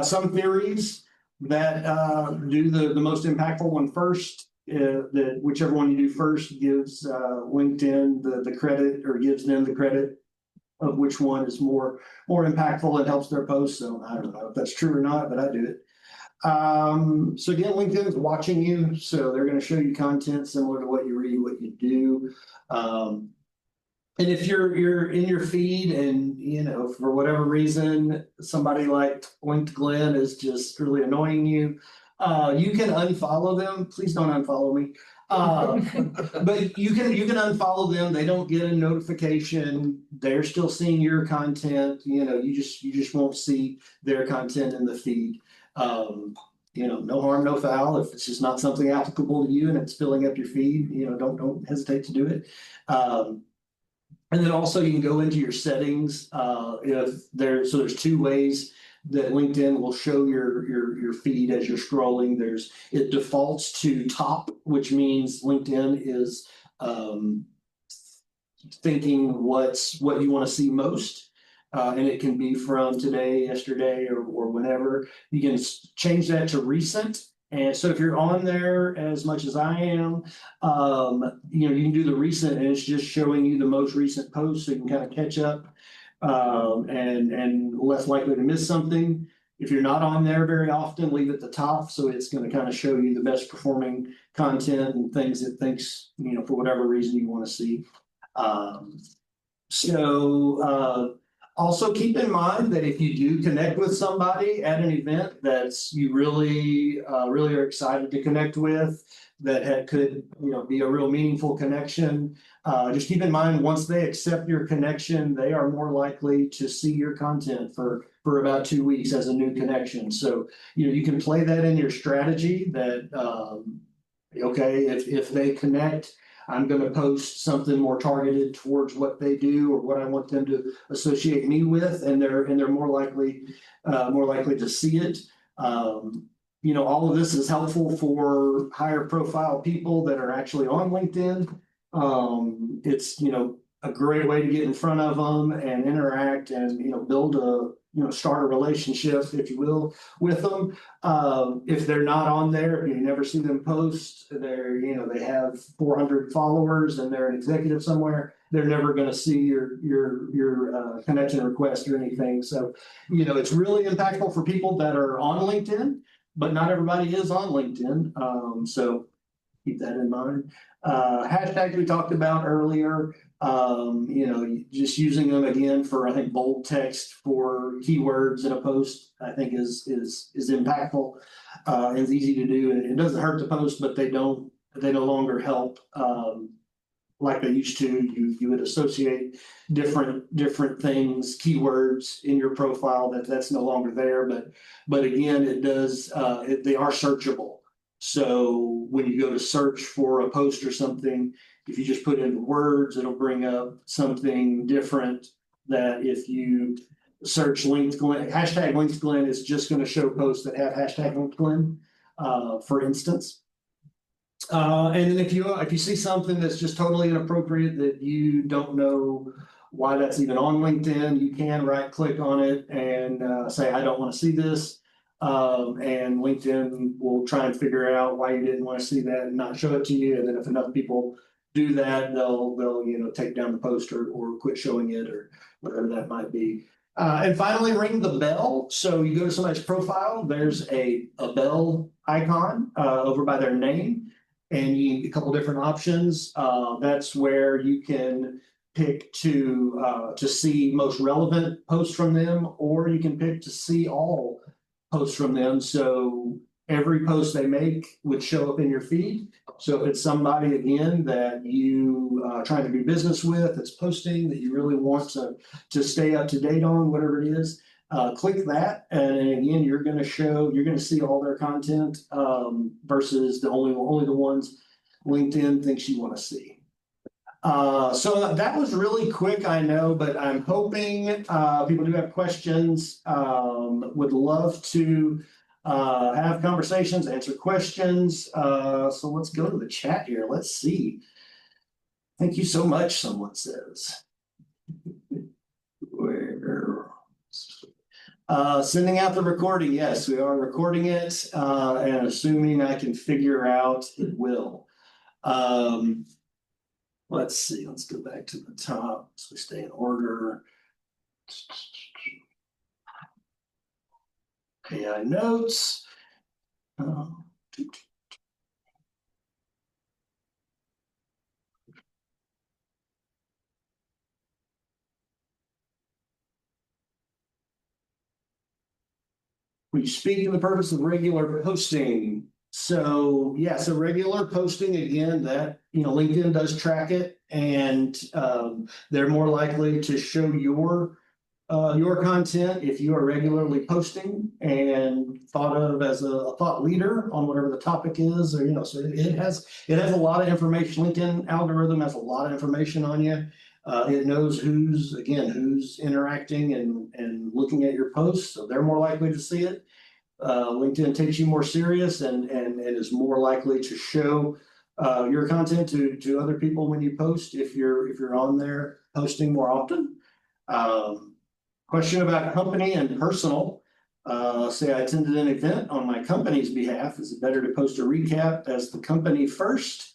Some theories that do the most impactful one first. That whichever one you do first gives LinkedIn the credit, or gives them the credit of which one is more impactful and helps their post. So I don't know if that's true or not, but I do it. So again, LinkedIn is watching you, so they're going to show you content similar to what you read, what you do. And if you're in your feed and, for whatever reason, somebody like LinkedGlenn is just really annoying you, you can unfollow them. Please don't unfollow me. But you can unfollow them. They don't get a notification. They're still seeing your content. You just won't see their content in the feed. No harm, no foul. If it's just not something applicable to you and it's filling up your feed, don't hesitate to do it. And then also you can go into your settings. There's two ways that LinkedIn will show your feed as you're scrolling. It defaults to top, which means LinkedIn is thinking what you want to see most. And it can be from today, yesterday, or whenever. You can change that to recent. And so if you're on there as much as I am, you can do the recent, and it's just showing you the most recent posts, so you can kind of catch up, and less likely to miss something. If you're not on there very often, leave it at the top, so it's going to kind of show you the best performing content and things it thinks, for whatever reason you want to see. Also keep in mind that if you do connect with somebody at an event that's you really are excited to connect with, that could be a real meaningful connection. Just keep in mind, once they accept your connection, they are more likely to see your content for about 2 weeks as a new connection. So you can play that in your strategy that okay, if they connect, I'm going to post something more targeted towards what they do or what I want them to associate me with, and they're more likely to see it. All of this is helpful for higher profile people that are actually on LinkedIn. It's a great way to get in front of them and interact and build start a relationship, if you will, with them. If they're not on there, if you never see them post, they have 400 followers and they're an executive somewhere, they're never going to see your connection request or anything. So it's really impactful for people that are on LinkedIn, but not everybody is on LinkedIn. So keep that in mind. Hashtags we talked about earlier, just using them again for, I think, bold text for keywords in a post, I think is impactful. It's easy to do, and it doesn't hurt to post, but they no longer help like they used to. You would associate different things, keywords in your profile that's no longer there. But again, it does, they are searchable. So when you go to search for a post or something, if you just put in words, it'll bring up something different. That if you search LinkedGlenn, hashtag LinkedGlenn is just going to show posts that have hashtag LinkedGlenn, for instance. And then if you see something that's just totally inappropriate that you don't know why that's even on LinkedIn, you can right click on it and say, I don't want to see this. And LinkedIn will try and figure out why you didn't want to see that and not show it to you. And then if enough people do that, they'll take down the post or quit showing it or whatever that might be. And finally, ring the bell. So you go to somebody's profile, there's a bell icon over by their name, and you get a couple different options. That's where you can pick to see most relevant posts from them, or you can pick to see all posts from them. So every post they make would show up in your feed. So if it's somebody, again, that you trying to do business with, that's posting, that you really want to stay up to date on, whatever it is, click that. And again, you're going to see all their content, versus the only the ones LinkedIn thinks you want to see. So that was really quick, I know, but I'm hoping people do have questions. Would love to have conversations, answer questions. So let's go to the chat here. Let's see. Thank you so much, someone says. Sending out the recording. Yes, we are recording it, and assuming I can figure out, it will. Let's see, let's go back to the top so we stay in order. AI notes. We speak in the purpose of regular posting. So yeah, so regular posting, again, that LinkedIn does track it, and they're more likely to show your content if you are regularly posting and thought of as a thought leader on whatever the topic is, or so it has a lot of information. LinkedIn algorithm has a lot of information on you. It knows who's interacting and looking at your posts, so they're more likely to see it. LinkedIn takes you more serious and is more likely to show your content to other people when you post if you're on there posting more often. Question about company and personal. Say I attended an event on my company's behalf. Is it better to post a recap as the company first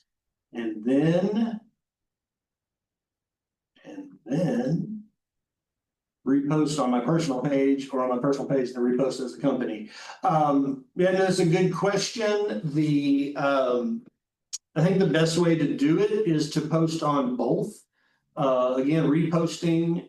and then repost on my personal page, or on my personal page and repost as a company? Yeah, that's a good question. I think the best way to do it is to post on both. Again, reposting,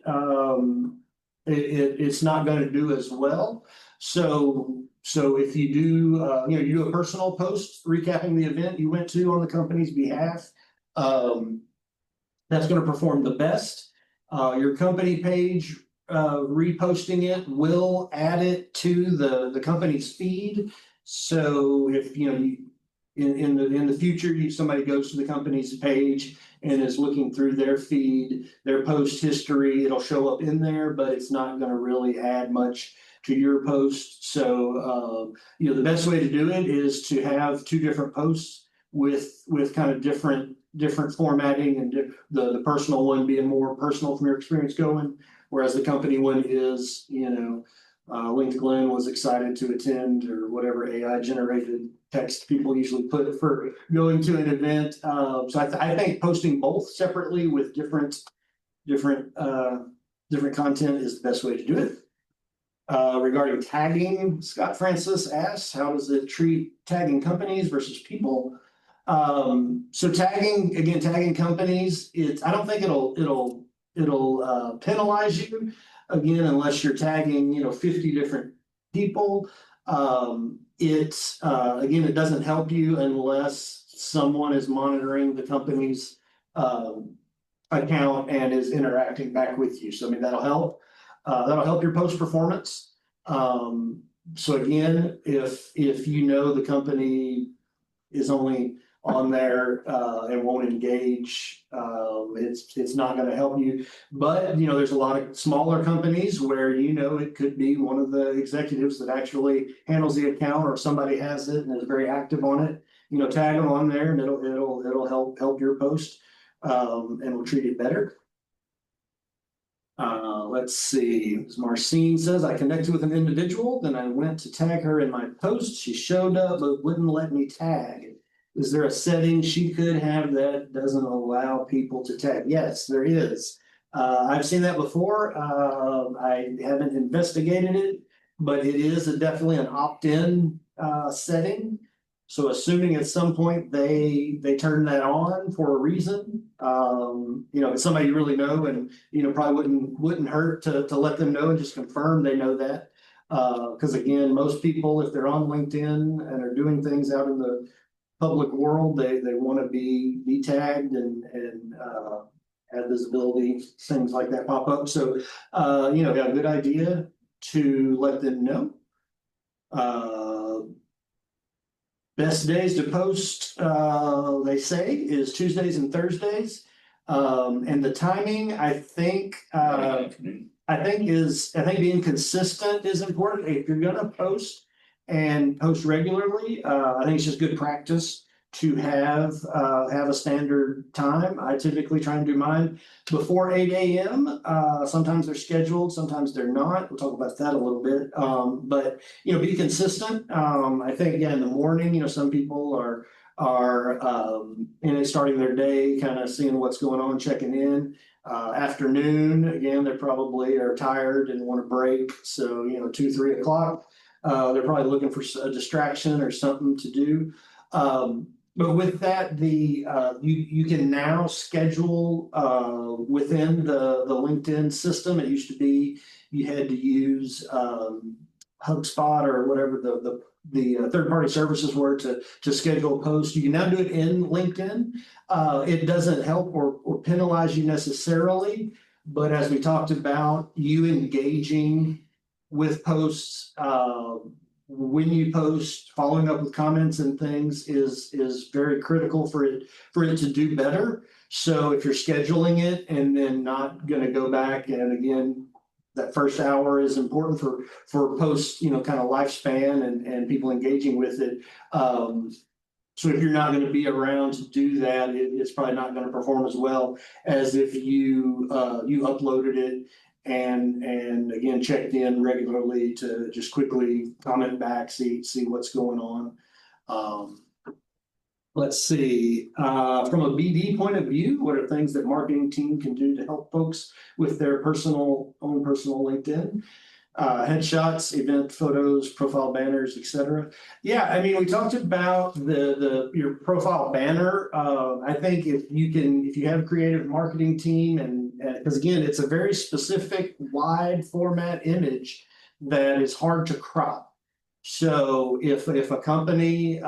it's not going to do as well. So if you do, you do a personal post recapping the event you went to on the company's behalf, that's going to perform the best. Your company page, reposting it will add it to the company's feed. So if in the future, somebody goes to the company's page and is looking through their feed, their post history, it'll show up in there, but it's not going to really add much to your post. So the best way to do it is to have two different posts with kind of different formatting, and the personal one being more personal from your experience going, whereas the company one is, LinkedGlenn was excited to attend, or whatever AI generated text people usually put for going to an event. So I think posting both separately with different content is the best way to do it. Regarding tagging, Scott Francis asks, how does it treat tagging companies versus people? So tagging companies, I don't think it'll penalize you, again, unless you're tagging 50 different people. It doesn't help you unless someone is monitoring the company's account and is interacting back with you. So I mean, that'll help. That'll help your post performance. So again, if the company is only on there and won't engage, it's not going to help you. But there's a lot of smaller companies where it could be one of the executives that actually handles the account, or somebody has it and is very active on it. Tag them on there, and it'll help your post, and will treat it better. Let's see. As Marcine says, I connected with an individual, then I went to tag her in my post. She showed up but wouldn't let me tag. Is there a setting she could have that doesn't allow people to tag? Yes, there is. I've seen that before. I haven't investigated it, but it is definitely an opt-in setting. So assuming at some point they turn that on for a reason, it's somebody you really know, and probably wouldn't hurt to let them know and just confirm they know that. Because again, most people, if they're on LinkedIn and are doing things out in the public world, they want to be tagged and have visibility, things like that pop up. So a good idea to let them know. Best days to post, they say, is Tuesdays and Thursdays. And the timing, I think being consistent is important. If you're gonna post and post regularly, I think it's just good practice to have a standard time. I typically try and do mine before 8 a.m. Sometimes they're scheduled, sometimes they're not. We'll talk about that a little bit. But be consistent. I think in the morning, some people are starting their day, kind of seeing what's going on, checking in. Afternoon, again, they probably are tired and want to break. So 2, 3 o'clock. They're probably looking for a distraction or something to do. But with that, you can now schedule within the LinkedIn system. It used to be you had to use HubSpot or whatever the third-party services were to schedule posts. You can now do it in LinkedIn. It doesn't help or penalize you necessarily, but as we talked about, you engaging with posts when you post, following up with comments and things is very critical for it to do better. So if you're scheduling it and then not going to go back, and again, that first hour is important for post, kind of lifespan and people engaging with it. So if you're not going to be around to do that, it's probably not going to perform as well as if you uploaded it and again checked in regularly to just quickly comment back, see what's going on. Let's see. From a BD point of view, what are things that marketing team can do to help folks with their own personal LinkedIn? Headshots, event photos, profile banners, etc. Yeah, I mean, we talked about your profile banner. I think if you have a creative marketing team, and because again, it's a very specific wide format image that is hard to crop. So if a company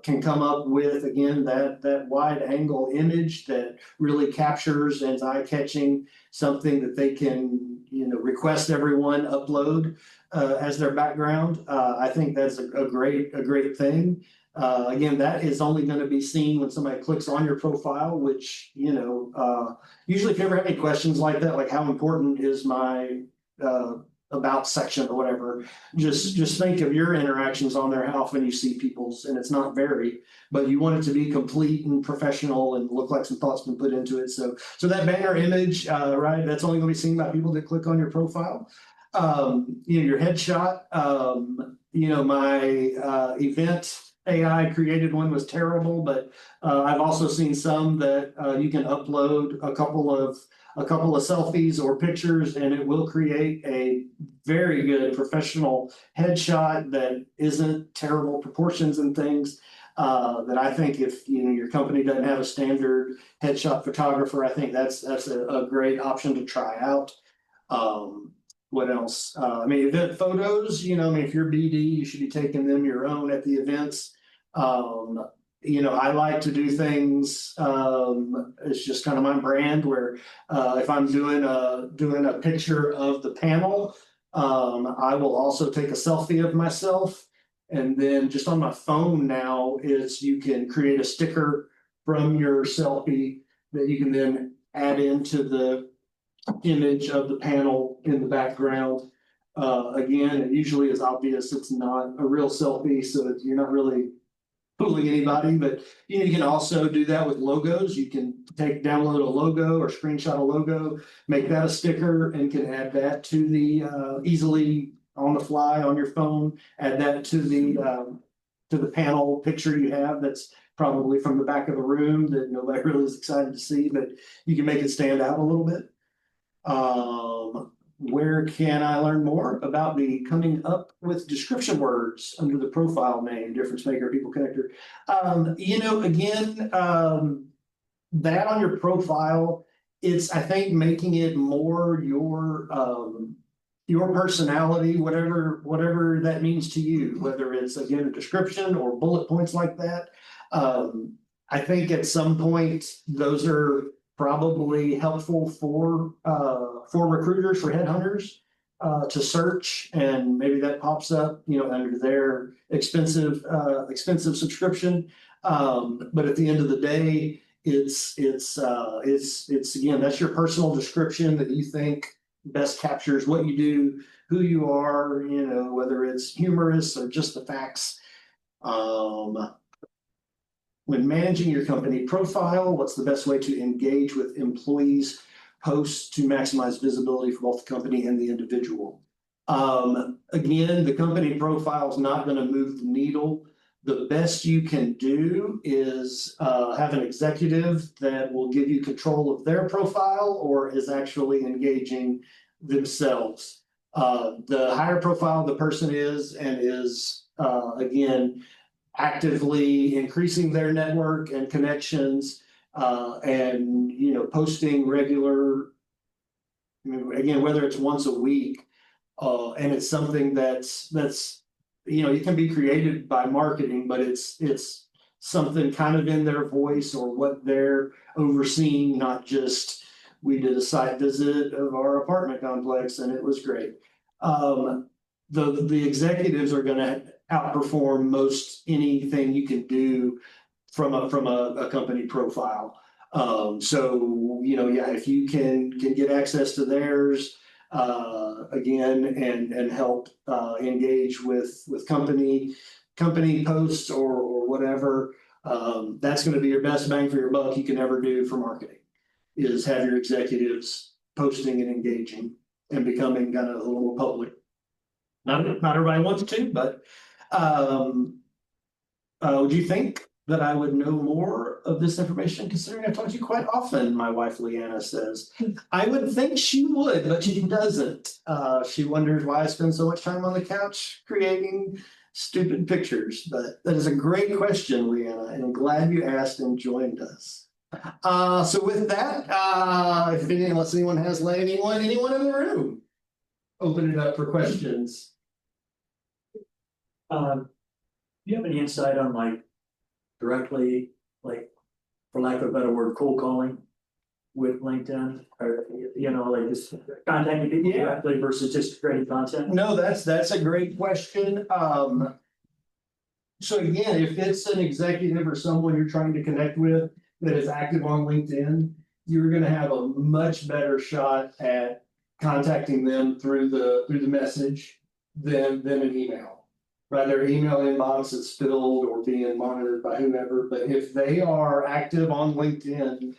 can come up with, again, that wide angle image that really captures and is eye catching, something that they can request everyone upload as their background, I think that's a great thing. Again, that is only going to be seen when somebody clicks on your profile, which usually if you ever have any questions like that, like how important is my about section or whatever, just think of your interactions on there, how often you see people's, and it's not very, but you want it to be complete and professional and look like some thought's been put into it. So that banner image, right, that's only going to be seen by people that click on your profile. Your headshot, my event AI created one was terrible, but I've also seen some that you can upload a couple of selfies or pictures, and it will create a very good professional headshot that isn't terrible proportions and things. That I think if your company doesn't have a standard headshot photographer, I think that's a great option to try out. What else? I mean, event photos. If you're BD, you should be taking them your own at the events. I like to do things. It's just kind of my brand where if I'm doing a picture of the panel, I will also take a selfie of myself. And then just on my phone now is you can create a sticker from your selfie that you can then add into the image of the panel in the background. Again, it usually is obvious it's not a real selfie, so you're not really fooling anybody, but you can also do that with logos. You can download a logo or screenshot a logo, make that a sticker, and can add that to the easily on the fly on your phone. Add that to the panel picture you have that's probably from the back of the room that nobody really is excited to see, but you can make it stand out a little bit. Where can I learn more about the coming up with description words under the profile name, difference maker, people connector? Again, that on your profile, it's, I think, making it more your personality, whatever that means to you, whether it's again a description or bullet points like that. I think at some point those are probably helpful for recruiters, for headhunters to search, and maybe that pops up, under their expensive subscription. But at the end of the day, it's again, that's your personal description that you think best captures what you do, who you are, whether it's humorous or just the facts. When managing your company profile, what's the best way to engage with employees' posts to maximize visibility for both the company and the individual? Again, the company profile is not going to move the needle. The best you can do is have an executive that will give you control of their profile or is actually engaging themselves. The higher profile the person is and is, again, actively increasing their network and connections, and posting regular, again, whether it's once a week, and it's something that's it can be created by marketing, but it's something kind of in their voice or what they're overseeing, not just we did a site visit of our apartment complex and it was great. The executives are going to outperform most anything you can do from a company profile. So, yeah, if you can get access to theirs, again, and help, engage with company posts or whatever, that's gonna be your best bang for your buck you can ever do for marketing, is have your executives posting and engaging and becoming kind of a little more public. Not everybody wants to, but, would you think that I would know more of this information, considering I talk to you quite often, my wife Leanna says. I would think she would, but she doesn't. She wonders why I spend so much time on the couch creating stupid pictures, but that is a great question, Leanna, and I'm glad you asked and joined us. So with that, unless anyone has anyone in the room, open it up for questions. Do you have any insight on like directly, like, for lack of a better word, cold calling with LinkedIn, or like just contacting people directly versus just creating content? No, that's a great question. So again, if it's an executive or someone you're trying to connect with that is active on LinkedIn, you're gonna have a much better shot at contacting them through the message than an email. Right, their email inbox is filled or being monitored by whoever, but if they are active on LinkedIn,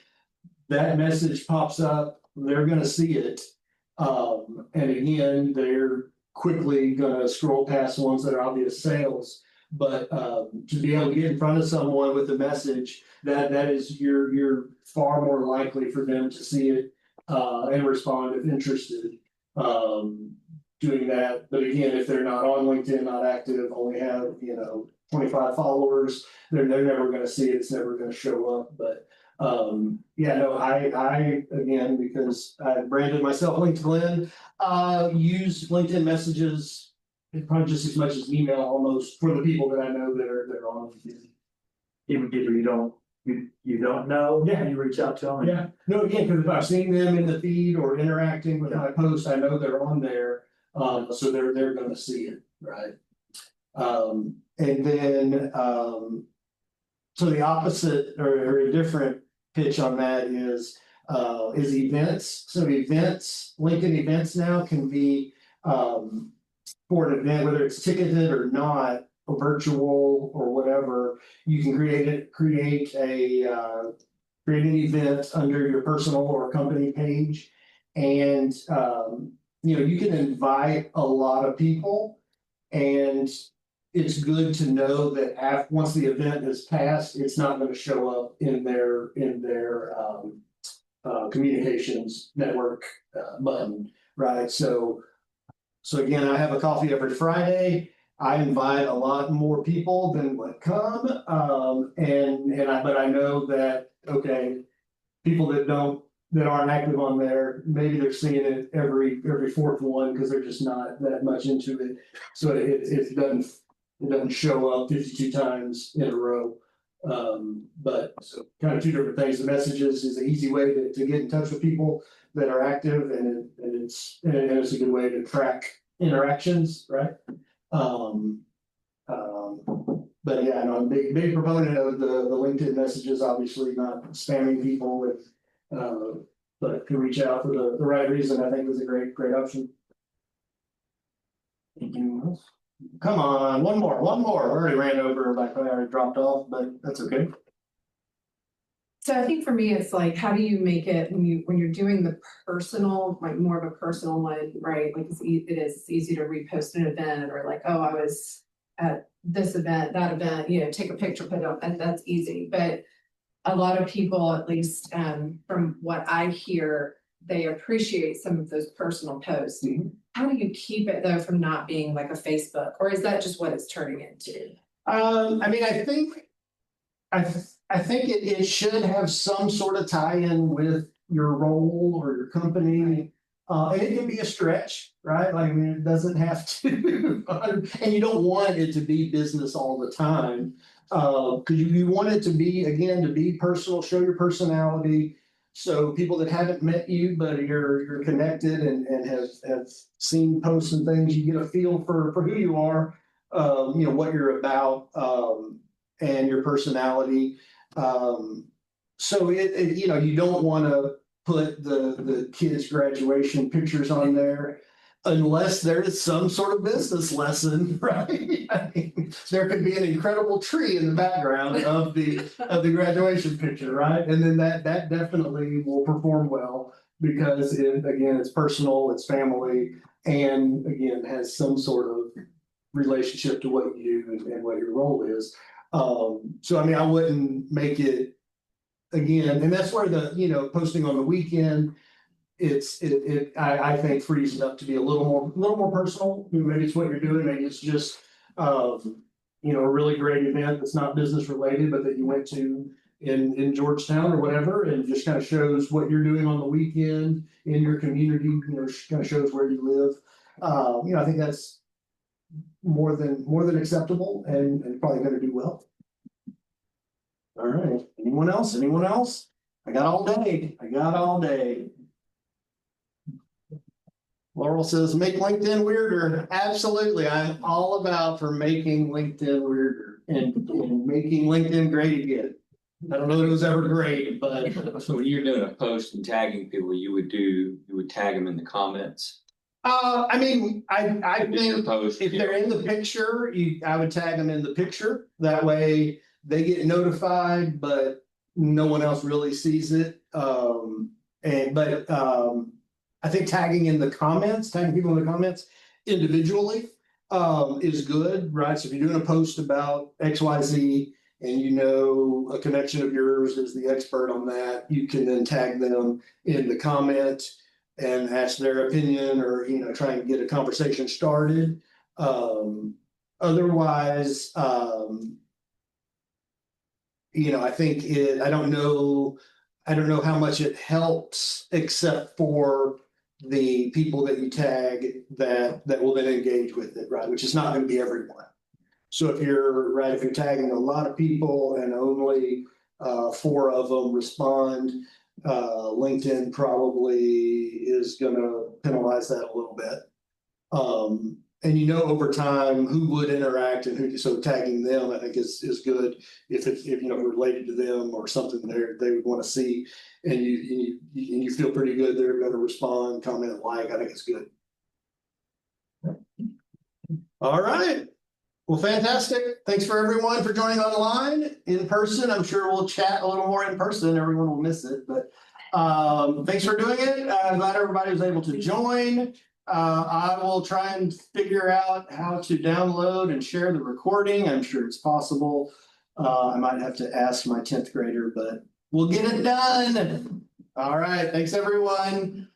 that message pops up, they're gonna see it. And again, they're quickly gonna scroll past ones that are obvious sales. But to be able to get in front of someone with a message, that is, you're far more likely for them to see it and respond if interested. Doing that, but again, if they're not on LinkedIn, not active, only have 25 followers, they're never going to see it. It's never going to show up. But yeah, no, I again, because I branded myself LinkedGlenn, use LinkedIn messages probably just as much as email, almost, for the people that I know that are on LinkedIn. Even people you don't know, Yeah, you reach out to them. Yeah, no, again, because if I've seen them in the feed or interacting with my posts, I know they're on there. So they're gonna see it, right? And then, so the opposite or a different pitch on that is events. So events, LinkedIn events now can be, for an event, whether it's ticketed or not, or virtual or whatever, you can create an event under your personal or company page. And, you can invite a lot of people, and it's good to know that once the event is passed, it's not going to show up in their communications network button, right? So again, I have a coffee every Friday. I invite a lot more people than would come, but I know that, okay, people that aren't active on there, maybe they're seeing it every fourth one because they're just not that much into it. So it doesn't show up 52 times in a row. But so kind of two different things. The messages is an easy way to get in touch with people that are active, and it's a good way to track interactions, right? But yeah, no, I'm a big proponent of the LinkedIn messages, obviously not spamming people with, but to reach out for the right reason, I think is a great option. Come on, one more. I already ran over, like I already dropped off, but that's okay. So I think for me, it's like, how do you make it when you're doing the personal, like more of a personal one, right? Like it's easy to repost an event, or like, oh, I was at this event, that event, take a picture, put it up, and that's easy. But a lot of people, at least from what I hear, they appreciate some of those personal posts. Mm-hmm. How do you keep it though from not being like a Facebook, or is that just what it's turning into? I mean, I think it should have some sort of tie-in with your role or your company. And it can be a stretch, right? Like, I mean, it doesn't have to, and you don't want it to be business all the time. Because you want it to be personal, show your personality. So people that haven't met you, but you're connected and have seen posts and things, you get a feel for who you are. you know, what you're about, and your personality. So you know, you don't want to put the kids' graduation pictures on there unless there is some sort of business lesson, right? I mean, there could be an incredible tree in the background of the graduation picture, right? And then that definitely will perform well because again, it's personal, it's family, and again, has some sort of relationship to what you do and what your role is. So I mean, I wouldn't make it again, and that's where the, you know, posting on the weekend, I think frees it up to be a little more personal. Maybe it's what you're doing, maybe it's just, you know, a really great event that's not business related, but that you went to in Georgetown or whatever, and just kind of shows what you're doing on the weekend in your community, you know, kind of shows where you live. You know, I think that's more than acceptable and probably gonna do well. All right, anyone else? Anyone else? I got all day. I got all day. Laurel says, make LinkedIn weirder. Absolutely. I'm all about for making LinkedIn weirder and making LinkedIn great again. I don't know that it was ever great, but So when you're doing a post and tagging people, you would tag them in the comments. I mean, I If your think post, if they're in the picture, I would tag them in the picture. That way they get notified, but no one else really sees it. I think tagging in the comments, tagging people in the comments individually, is good, right? So if you're doing a post about XYZ and you know a connection of yours is the expert on that, you can then tag them in the comment and ask their opinion, or, you know, try and get a conversation started. Otherwise, you know, I think I don't know how much it helps, except for the people that you tag that will then engage with it, right? Which is not going to be everyone. So if you're tagging a lot of people and only 4 of them respond, LinkedIn probably is going to penalize that a little bit. And you know, over time, who would interact and who, so tagging them, I think is good if you know, related to them or something they would want to see, and you feel pretty good they're going to respond, comment, like. I think it's good. All right. Well, fantastic. Thanks for everyone for joining online in person. I'm sure we'll chat a little more in person. Everyone will miss it, but thanks for doing it. I'm glad everybody was able to join. I will try and figure out how to download and share the recording. I'm sure it's possible. I might have to ask my 10th grader, but we'll get it done. All right. Thanks, everyone.